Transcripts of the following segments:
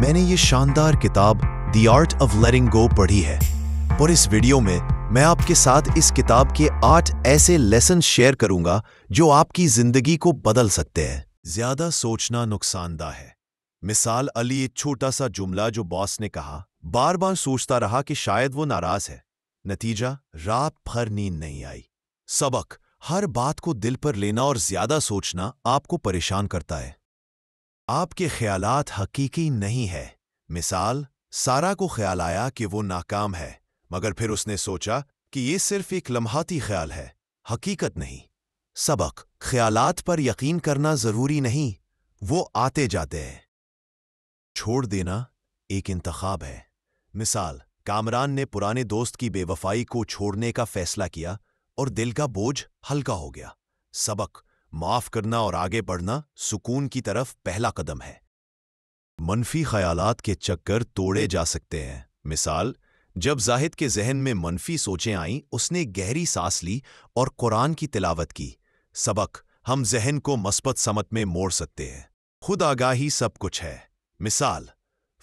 میں نے یہ شاندار کتاب the art of letting go پڑھی ہے، اور اس ویڈیو میں آپ کے ساتھ اس کتاب کے 8 ایسے لیسن شیئر کروں گا جو آپ کی زندگی کو بدل سکتے ہیں۔ زیادہ سوچنا نقصان دہ ہے۔ مثال علی ایک چھوٹا سا جملہ جو باس نے کہا، بار بار سوچتا رہا کہ شاید وہ ناراض ہے۔ نتیجہ، رات بھر نیند نہیں آئی۔ سبق، ہر بات کو دل پر لینا اور زیادہ سوچنا آپ کو پریشان کرتا ہے۔ آپ کے خیالات حقیقی نہیں ہے۔ مثال، سارا کو خیال آیا کہ وہ ناکام ہے، مگر پھر اس نے سوچا کہ یہ صرف ایک لمحاتی خیال ہے، حقیقت نہیں۔ سبق، خیالات پر یقین کرنا ضروری نہیں، وہ آتے جاتے ہیں۔ چھوڑ دینا ایک انتخاب ہے۔ مثال، کامران نے پرانے دوست کی بے وفائی کو چھوڑنے کا فیصلہ کیا اور دل کا بوجھ ہلکا ہو گیا۔ سبق، معاف کرنا اور آگے بڑھنا سکون کی طرف پہلا قدم ہے۔ منفی خیالات کے چکر توڑے جا سکتے ہیں۔ مثال، جب زاہد کے ذہن میں منفی سوچیں آئیں، اس نے گہری سانس لی اور قرآن کی تلاوت کی۔ سبق، ہم ذہن کو مثبت سمت میں موڑ سکتے ہیں۔ خود آگاہی سب کچھ ہے۔ مثال،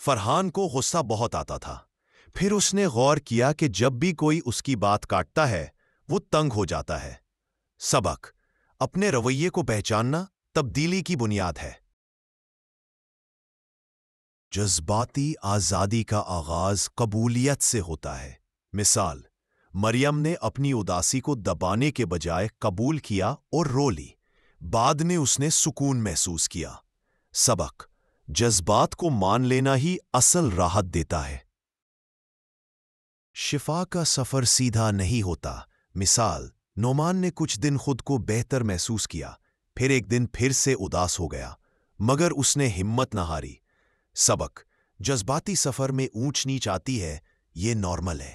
فرحان کو غصہ بہت آتا تھا، پھر اس نے غور کیا کہ جب بھی کوئی اس کی بات کاٹتا ہے وہ تنگ ہو جاتا ہے۔ سبق، اپنے رویے کو پہچاننا تبدیلی کی بنیاد ہے۔ جذباتی آزادی کا آغاز قبولیت سے ہوتا ہے۔ مثال، مریم نے اپنی اداسی کو دبانے کے بجائے قبول کیا اور رو لی۔ بعد میں اس نے سکون محسوس کیا۔ سبق، جذبات کو مان لینا ہی اصل راحت دیتا ہے۔ شفا کا سفر سیدھا نہیں ہوتا۔ مثال، نعمان نے کچھ دن خود کو بہتر محسوس کیا، پھر ایک دن پھر سے اداس ہو گیا، مگر اس نے ہمت نہ ہاری۔ سبق، جذباتی سفر میں اونچ نیچ آتی ہے، یہ نارمل ہے۔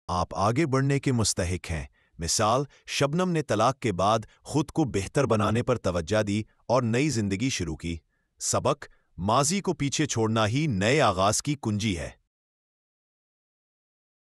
آپ آگے بڑھنے کے مستحق ہیں۔ مثال، شبنم نے طلاق کے بعد خود کو بہتر بنانے پر توجہ دی اور نئی زندگی شروع کی۔ سبق، ماضی کو پیچھے چھوڑنا ہی نئے آغاز کی کنجی ہے۔